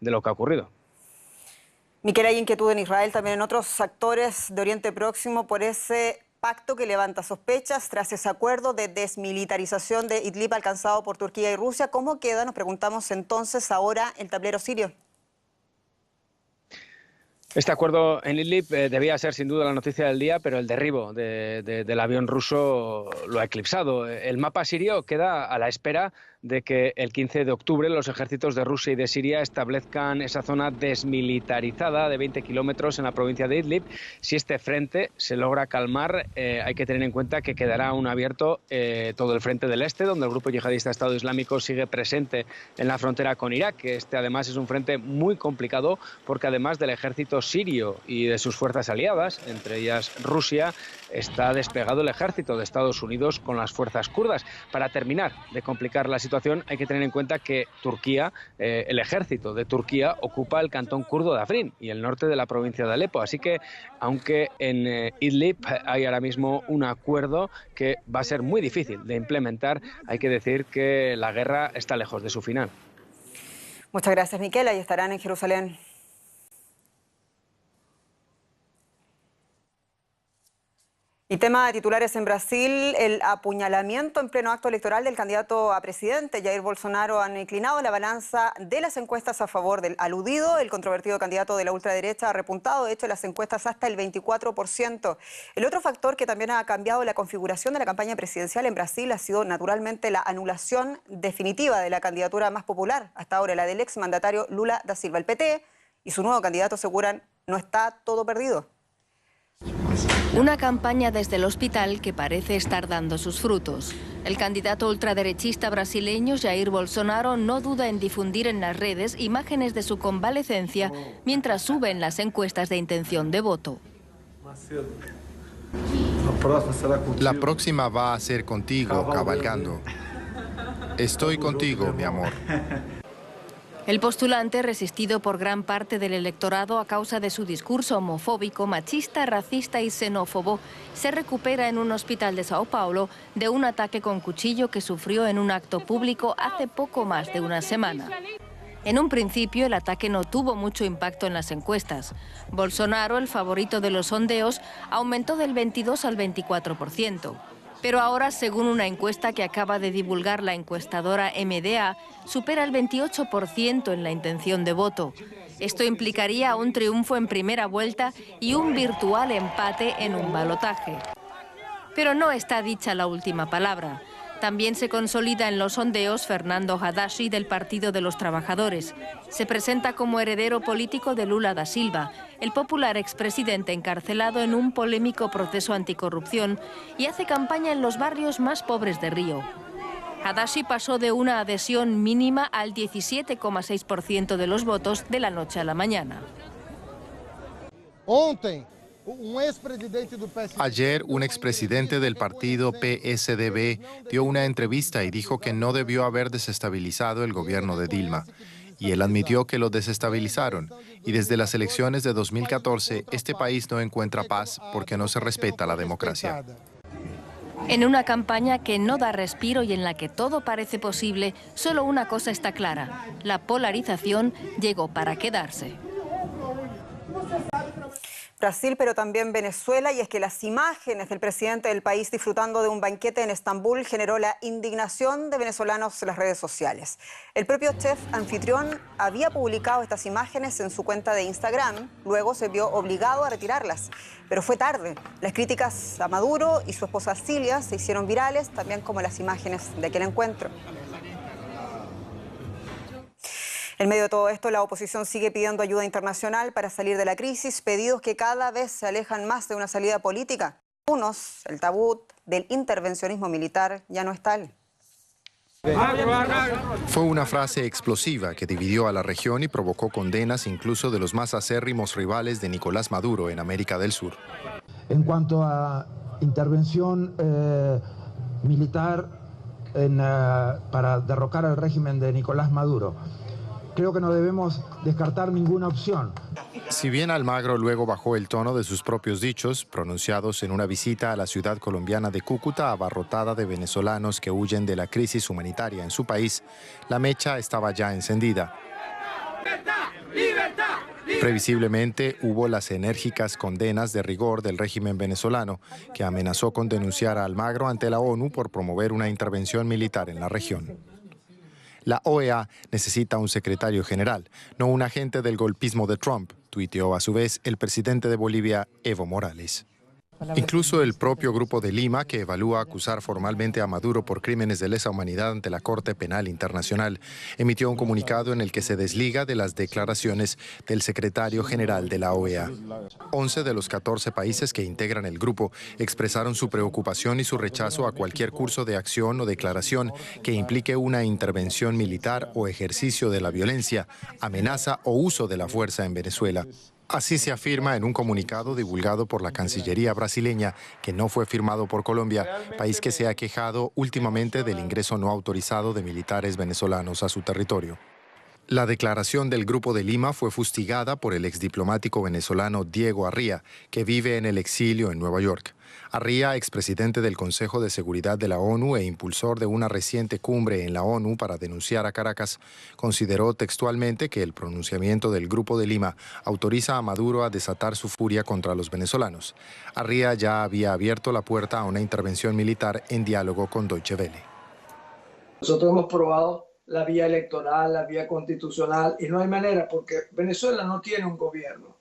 de lo que ha ocurrido. Miquel, hay inquietud en Israel, también en otros actores de Oriente Próximo por ese pacto que levanta sospechas tras ese acuerdo de desmilitarización de Idlib alcanzado por Turquía y Rusia. ¿Cómo queda, nos preguntamos entonces, ahora el tablero sirio? Este acuerdo en Idlib debía ser sin duda la noticia del día, pero el derribo del avión ruso lo ha eclipsado. El mapa sirio queda a la espera de que el 15 de octubre los ejércitos de Rusia y de Siria establezcan esa zona desmilitarizada de 20 kilómetros en la provincia de Idlib. Si este frente se logra calmar, hay que tener en cuenta que quedará aún abierto todo el frente del este, donde el grupo yihadista Estado Islámico sigue presente en la frontera con Irak. Este además es un frente muy complicado porque además del ejército sirio y de sus fuerzas aliadas, entre ellas Rusia, está desplegado el ejército de Estados Unidos con las fuerzas kurdas. Para terminar de complicar la situación, hay que tener en cuenta que Turquía, el ejército de Turquía, ocupa el cantón kurdo de Afrin y el norte de la provincia de Alepo. Así que, aunque en Idlib hay ahora mismo un acuerdo que va a ser muy difícil de implementar, hay que decir que la guerra está lejos de su final. Muchas gracias, Miquel. Ahí estarán en Jerusalén. Y tema de titulares en Brasil, el apuñalamiento en pleno acto electoral del candidato a presidente, Jair Bolsonaro, han inclinado la balanza de las encuestas a favor del aludido. El controvertido candidato de la ultraderecha ha repuntado, de hecho, las encuestas hasta el 24%. El otro factor que también ha cambiado la configuración de la campaña presidencial en Brasil ha sido, naturalmente, la anulación definitiva de la candidatura más popular hasta ahora, la del exmandatario Lula da Silva. El PT y su nuevo candidato aseguran no está todo perdido. Una campaña desde el hospital que parece estar dando sus frutos. El candidato ultraderechista brasileño Jair Bolsonaro no duda en difundir en las redes imágenes de su convalecencia mientras sube en las encuestas de intención de voto. La próxima va a ser contigo, cabalgando. Estoy contigo, mi amor. El postulante, resistido por gran parte del electorado a causa de su discurso homofóbico, machista, racista y xenófobo, se recupera en un hospital de Sao Paulo de un ataque con cuchillo que sufrió en un acto público hace poco más de una semana. En un principio, el ataque no tuvo mucho impacto en las encuestas. Bolsonaro, el favorito de los sondeos, aumentó del 22 al 24%. Pero ahora, según una encuesta que acaba de divulgar la encuestadora MDA, supera el 28% en la intención de voto. Esto implicaría un triunfo en primera vuelta y un virtual empate en un balotaje. Pero no está dicha la última palabra. También se consolida en los sondeos Fernando Haddad del Partido de los Trabajadores. Se presenta como heredero político de Lula da Silva, el popular expresidente encarcelado en un polémico proceso anticorrupción, y hace campaña en los barrios más pobres de Río. Haddad pasó de una adhesión mínima al 17,6% de los votos de la noche a la mañana. Ayer, un expresidente del partido PSDB dio una entrevista y dijo que no debió haber desestabilizado el gobierno de Dilma. Y él admitió que lo desestabilizaron. Y desde las elecciones de 2014, este país no encuentra paz porque no se respeta la democracia. En una campaña que no da respiro y en la que todo parece posible, solo una cosa está clara: la polarización llegó para quedarse. Brasil, pero también Venezuela, y es que las imágenes del presidente del país disfrutando de un banquete en Estambul generó la indignación de venezolanos en las redes sociales. El propio chef anfitrión había publicado estas imágenes en su cuenta de Instagram, luego se vio obligado a retirarlas, pero fue tarde. Las críticas a Maduro y su esposa Cilia se hicieron virales, también como las imágenes de aquel encuentro. En medio de todo esto, la oposición sigue pidiendo ayuda internacional para salir de la crisis, pedidos que cada vez se alejan más de una salida política. Algunos, el tabú del intervencionismo militar ya no es tal. Fue una frase explosiva que dividió a la región y provocó condenas incluso de los más acérrimos rivales de Nicolás Maduro en América del Sur. En cuanto a intervención militar para derrocar al régimen de Nicolás Maduro, creo que no debemos descartar ninguna opción. Si bien Almagro luego bajó el tono de sus propios dichos, pronunciados en una visita a la ciudad colombiana de Cúcuta, abarrotada de venezolanos que huyen de la crisis humanitaria en su país, la mecha estaba ya encendida. Previsiblemente hubo las enérgicas condenas de rigor del régimen venezolano, que amenazó con denunciar a Almagro ante la ONU por promover una intervención militar en la región. La OEA necesita un secretario general, no un agente del golpismo de Trump, tuiteó a su vez el presidente de Bolivia, Evo Morales. Incluso el propio Grupo de Lima, que evalúa acusar formalmente a Maduro por crímenes de lesa humanidad ante la Corte Penal Internacional, emitió un comunicado en el que se desliga de las declaraciones del secretario general de la OEA. 11 de los 14 países que integran el grupo expresaron su preocupación y su rechazo a cualquier curso de acción o declaración que implique una intervención militar o ejercicio de la violencia, amenaza o uso de la fuerza en Venezuela. Así se afirma en un comunicado divulgado por la Cancillería brasileña, que no fue firmado por Colombia, país que se ha quejado últimamente del ingreso no autorizado de militares venezolanos a su territorio. La declaración del Grupo de Lima fue fustigada por el exdiplomático venezolano Diego Arría, que vive en el exilio en Nueva York. Arría, expresidente del Consejo de Seguridad de la ONU e impulsor de una reciente cumbre en la ONU para denunciar a Caracas, consideró textualmente que el pronunciamiento del Grupo de Lima autoriza a Maduro a desatar su furia contra los venezolanos. Arría ya había abierto la puerta a una intervención militar en diálogo con Deutsche Welle. Nosotros hemos probado la vía electoral, la vía constitucional, y no hay manera porque Venezuela no tiene un gobierno.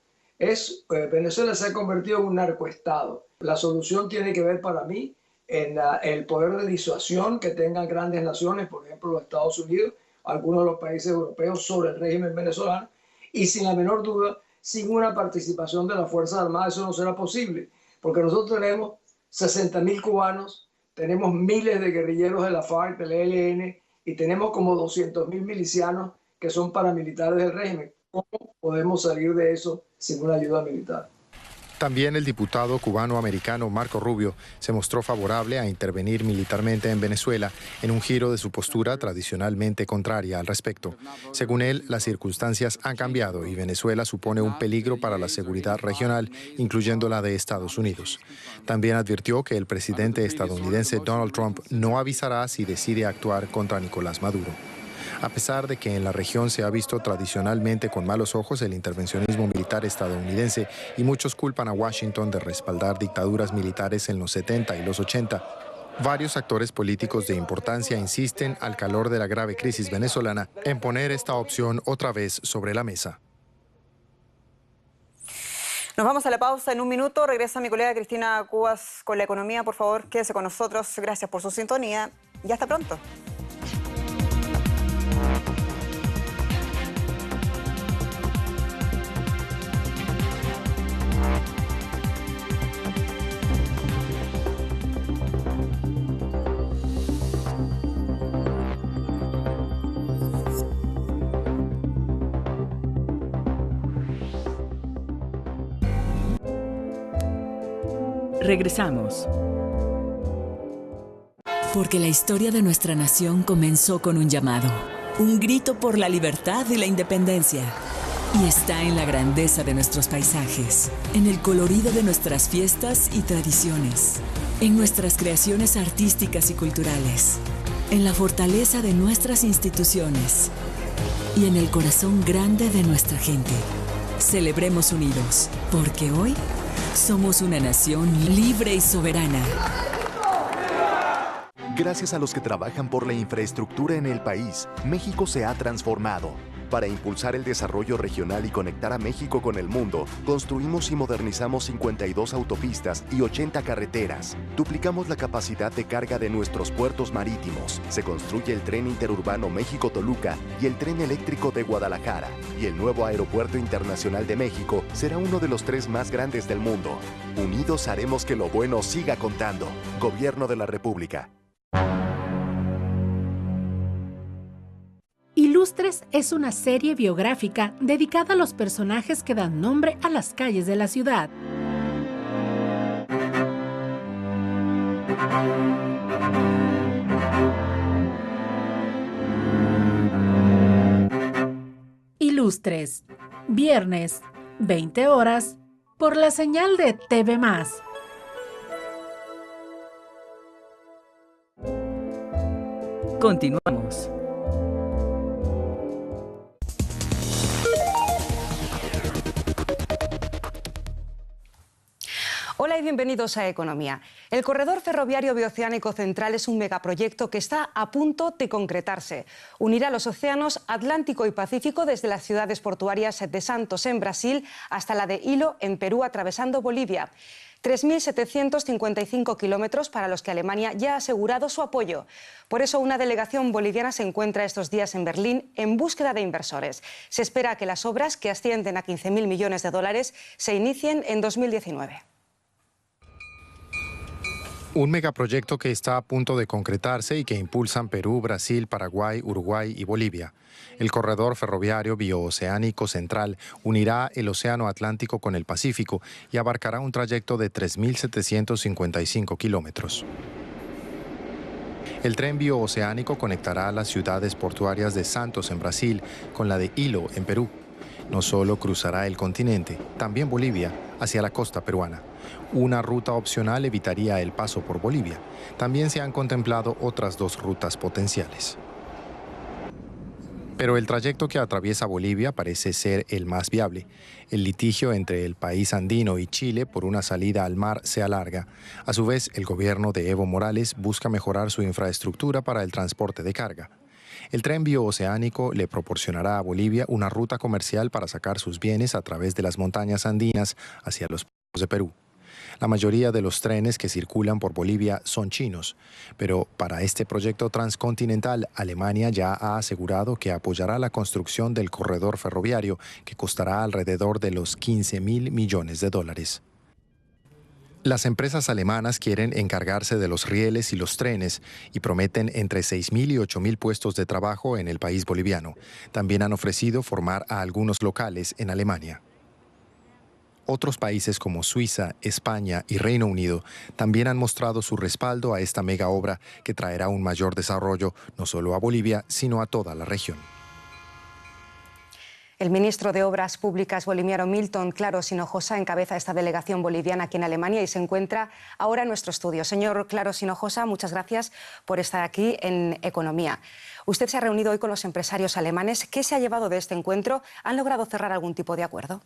Venezuela se ha convertido en un narcoestado. La solución tiene que ver para mí en el poder de disuasión que tengan grandes naciones, por ejemplo los Estados Unidos, algunos de los países europeos sobre el régimen venezolano, y sin la menor duda, sin una participación de las Fuerzas Armadas eso no será posible, porque nosotros tenemos 60.000 cubanos, tenemos miles de guerrilleros de la FARC, del ELN, y tenemos como 200.000 milicianos que son paramilitares del régimen. ¿Cómo podemos salir de eso sin una ayuda militar? También el diputado cubano-americano Marco Rubio se mostró favorable a intervenir militarmente en Venezuela en un giro de su postura tradicionalmente contraria al respecto. Según él, las circunstancias han cambiado y Venezuela supone un peligro para la seguridad regional, incluyendo la de Estados Unidos. También advirtió que el presidente estadounidense Donald Trump no avisará si decide actuar contra Nicolás Maduro. A pesar de que en la región se ha visto tradicionalmente con malos ojos el intervencionismo militar estadounidense y muchos culpan a Washington de respaldar dictaduras militares en los 70 y los 80, varios actores políticos de importancia insisten, al calor de la grave crisis venezolana, en poner esta opción otra vez sobre la mesa. Nos vamos a la pausa en un minuto. Regresa mi colega Cristina Cubas con la economía. Por favor, quédese con nosotros. Gracias por su sintonía y hasta pronto. Regresamos. Porque la historia de nuestra nación comenzó con un llamado, un grito por la libertad y la independencia. Y está en la grandeza de nuestros paisajes, en el colorido de nuestras fiestas y tradiciones, en nuestras creaciones artísticas y culturales, en la fortaleza de nuestras instituciones y en el corazón grande de nuestra gente. Celebremos unidos, porque hoy somos una nación libre y soberana. Gracias a los que trabajan por la infraestructura en el país, México se ha transformado. Para impulsar el desarrollo regional y conectar a México con el mundo, construimos y modernizamos 52 autopistas y 80 carreteras. Duplicamos la capacidad de carga de nuestros puertos marítimos. Se construye el tren interurbano México-Toluca y el tren eléctrico de Guadalajara. Y el nuevo Aeropuerto Internacional de México será uno de los 3 más grandes del mundo. Unidos haremos que lo bueno siga contando. Gobierno de la República. Ilustres es una serie biográfica dedicada a los personajes que dan nombre a las calles de la ciudad. Ilustres, viernes, 20 horas, por la señal de TV+. Continuamos. Hola y bienvenidos a Economía. El corredor ferroviario bioceánico central es un megaproyecto que está a punto de concretarse. Unirá los océanos Atlántico y Pacífico desde las ciudades portuarias de Santos en Brasil hasta la de Ilo en Perú, atravesando Bolivia. 3.755 kilómetros para los que Alemania ya ha asegurado su apoyo. Por eso una delegación boliviana se encuentra estos días en Berlín en búsqueda de inversores. Se espera que las obras, que ascienden a 15.000 millones de dólares, se inicien en 2019. Un megaproyecto que está a punto de concretarse y que impulsan Perú, Brasil, Paraguay, Uruguay y Bolivia. El corredor ferroviario biooceánico central unirá el Océano Atlántico con el Pacífico y abarcará un trayecto de 3.755 kilómetros. El tren biooceánico conectará las ciudades portuarias de Santos en Brasil con la de Ilo en Perú. No solo cruzará el continente, también Bolivia, hacia la costa peruana. Una ruta opcional evitaría el paso por Bolivia. También se han contemplado otras 2 rutas potenciales. Pero el trayecto que atraviesa Bolivia parece ser el más viable. El litigio entre el país andino y Chile por una salida al mar se alarga. A su vez, el gobierno de Evo Morales busca mejorar su infraestructura para el transporte de carga. El tren biooceánico le proporcionará a Bolivia una ruta comercial para sacar sus bienes a través de las montañas andinas hacia los puertos de Perú. La mayoría de los trenes que circulan por Bolivia son chinos, pero para este proyecto transcontinental, Alemania ya ha asegurado que apoyará la construcción del corredor ferroviario, que costará alrededor de los 15.000 millones de dólares. Las empresas alemanas quieren encargarse de los rieles y los trenes y prometen entre 6.000 y 8.000 puestos de trabajo en el país boliviano. También han ofrecido formar a algunos locales en Alemania. Otros países como Suiza, España y Reino Unido también han mostrado su respaldo a esta mega obra que traerá un mayor desarrollo no solo a Bolivia, sino a toda la región. El ministro de Obras Públicas boliviano Milton Claros Hinojosa encabeza esta delegación boliviana aquí en Alemania y se encuentra ahora en nuestro estudio. Señor Claros Hinojosa, muchas gracias por estar aquí en Economía. Usted se ha reunido hoy con los empresarios alemanes. ¿Qué se ha llevado de este encuentro? ¿Han logrado cerrar algún tipo de acuerdo?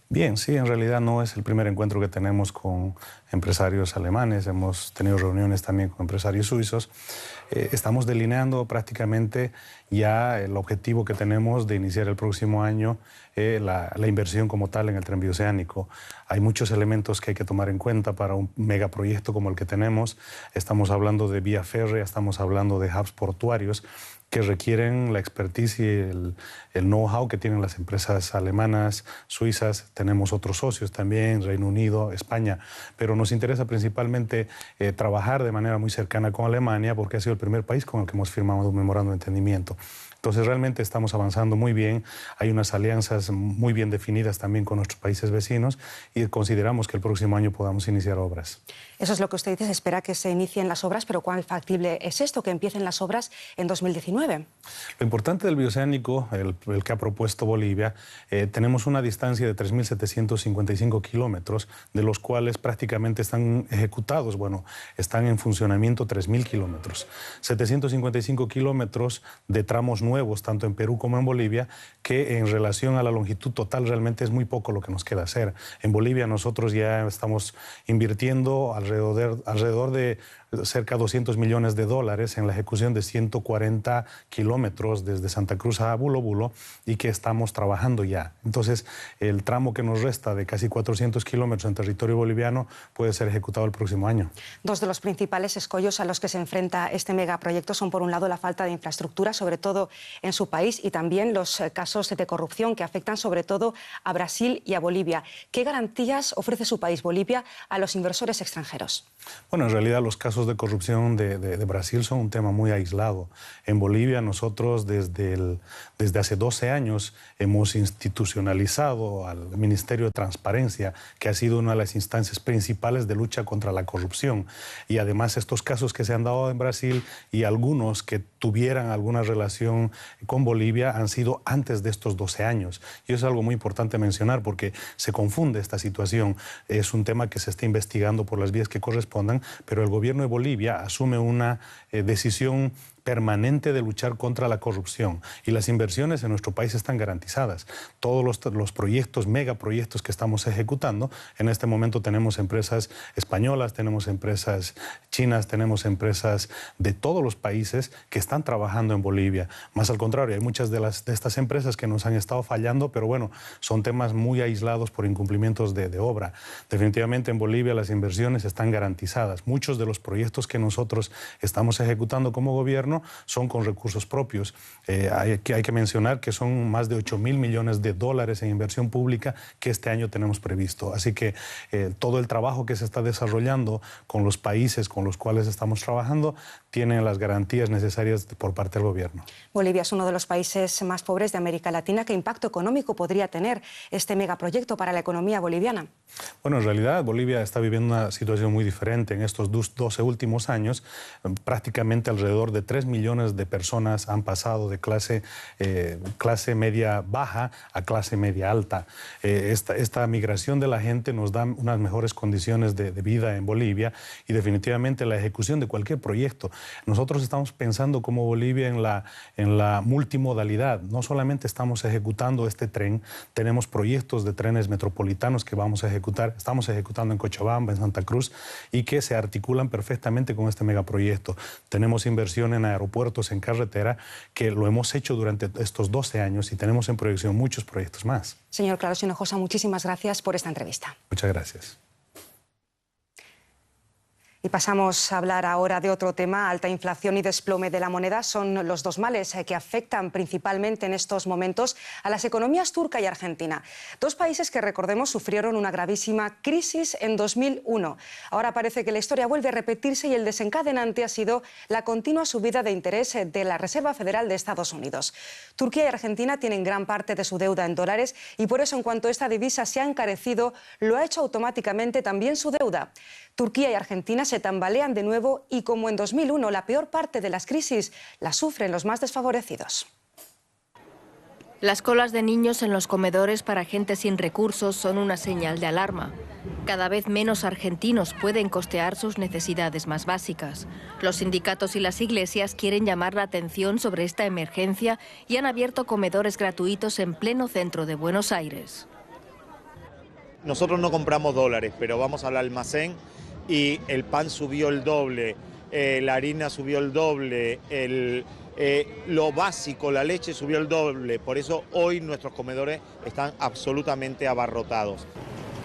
Bien, sí, en realidad no es el primer encuentro que tenemos con empresarios alemanes. Hemos tenido reuniones también con empresarios suizos. Estamos delineando prácticamente ya el objetivo que tenemos de iniciar el próximo año la inversión como tal en el tren bioceánico. Hay muchos elementos que hay que tomar en cuenta para un megaproyecto como el que tenemos. Estamos hablando de vía férrea, estamos hablando de hubs portuarios que requieren la expertise y el know-how que tienen las empresas alemanas, suizas. Tenemos otros socios también, Reino Unido, España, pero nos interesa principalmente trabajar de manera muy cercana con Alemania porque ha sido el primer país con el que hemos firmado un memorándum de entendimiento. Entonces realmente estamos avanzando muy bien, hay unas alianzas muy bien definidas también con nuestros países vecinos y consideramos que el próximo año podamos iniciar obras. Eso es lo que usted dice, se espera que se inicien las obras, pero ¿cuán factible es esto, que empiecen las obras en 2019? Lo importante del bioceánico, el que ha propuesto Bolivia, tenemos una distancia de 3.755 kilómetros, de los cuales prácticamente están ejecutados, bueno, están en funcionamiento 3.000 kilómetros. 755 kilómetros de tramos nuevos, tanto en Perú como en Bolivia, que en relación a la longitud total realmente es muy poco lo que nos queda hacer. En Bolivia nosotros ya estamos invirtiendo alrededor de cerca de 200 millones de dólares en la ejecución de 140 kilómetros desde Santa Cruz a Bulo Bulo y que estamos trabajando ya. Entonces, el tramo que nos resta de casi 400 kilómetros en territorio boliviano puede ser ejecutado el próximo año. Dos de los principales escollos a los que se enfrenta este megaproyecto son, por un lado, la falta de infraestructura, sobre todo en su país, y también los casos de corrupción que afectan sobre todo a Brasil y a Bolivia. ¿Qué garantías ofrece su país, Bolivia, a los inversores extranjeros? Bueno, en realidad los casos de corrupción de Brasil son un tema muy aislado. En Bolivia nosotros desde hace 12 años hemos institucionalizado al Ministerio de Transparencia, que ha sido una de las instancias principales de lucha contra la corrupción. Y además estos casos que se han dado en Brasil y algunos que tuvieran alguna relación con Bolivia han sido antes de estos 12 años. Y eso es algo muy importante mencionar porque se confunde esta situación. Es un tema que se está investigando por las vías que correspondan, pero el gobierno de Bolivia asume una decisión permanente de luchar contra la corrupción, y las inversiones en nuestro país están garantizadas. Todos los proyectos, megaproyectos que estamos ejecutando, en este momento tenemos empresas españolas, tenemos empresas chinas, tenemos empresas de todos los países que están trabajando en Bolivia. Más al contrario, hay muchas de estas empresas que nos han estado fallando, pero bueno, son temas muy aislados por incumplimientos de obra. Definitivamente en Bolivia las inversiones están garantizadas. Muchos de los proyectos que nosotros estamos ejecutando como gobierno son con recursos propios. Hay que mencionar que son más de 8.000 millones de dólares en inversión pública que este año tenemos previsto. Así que todo el trabajo que se está desarrollando con los países con los cuales estamos trabajando tienen las garantías necesarias por parte del gobierno. Bolivia es uno de los países más pobres de América Latina. ¿Qué impacto económico podría tener este megaproyecto para la economía boliviana? Bueno, en realidad Bolivia está viviendo una situación muy diferente. En estos 12 últimos años, prácticamente alrededor de 3 millones de personas han pasado de clase media baja a clase media alta. Esta migración de la gente nos da unas mejores condiciones de vida en Bolivia, y definitivamente la ejecución de cualquier proyecto. Nosotros estamos pensando como Bolivia en la multimodalidad. No solamente estamos ejecutando este tren, tenemos proyectos de trenes metropolitanos que vamos a ejecutar, estamos ejecutando en Cochabamba, en Santa Cruz, y que se articulan perfectamente con este megaproyecto. Tenemos inversión en aeropuertos, en carretera, que lo hemos hecho durante estos 12 años, y tenemos en proyección muchos proyectos más. Señor Claros Hinojosa, muchísimas gracias por esta entrevista. Muchas gracias. Y pasamos a hablar ahora de otro tema. Alta inflación y desplome de la moneda son los dos males que afectan principalmente en estos momentos a las economías turca y argentina. Dos países que, recordemos, sufrieron una gravísima crisis en 2001. Ahora parece que la historia vuelve a repetirse, y el desencadenante ha sido la continua subida de interés de la Reserva Federal de Estados Unidos. Turquía y Argentina tienen gran parte de su deuda en dólares, y por eso, en cuanto esta divisa se ha encarecido, lo ha hecho automáticamente también su deuda. Turquía y Argentina se tambalean de nuevo, y como en 2001, la peor parte de las crisis la sufren los más desfavorecidos. Las colas de niños en los comedores para gente sin recursos son una señal de alarma. Cada vez menos argentinos pueden costear sus necesidades más básicas. Los sindicatos y las iglesias quieren llamar la atención sobre esta emergencia y han abierto comedores gratuitos en pleno centro de Buenos Aires. Nosotros no compramos dólares, pero vamos al almacén y el pan subió el doble, la harina subió el doble, lo básico, la leche subió el doble. Por eso hoy nuestros comedores están absolutamente abarrotados.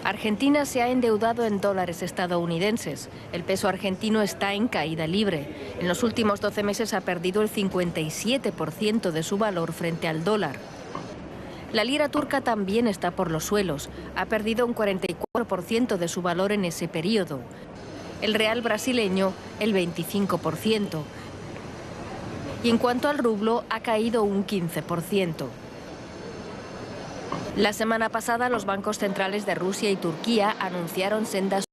Argentina se ha endeudado en dólares estadounidenses. El peso argentino está en caída libre. En los últimos 12 meses ha perdido el 57% de su valor frente al dólar. La lira turca también está por los suelos. Ha perdido un 44% de su valor en ese periodo. El real brasileño, el 25%. Y en cuanto al rublo, ha caído un 15%. La semana pasada, los bancos centrales de Rusia y Turquía anunciaron sendas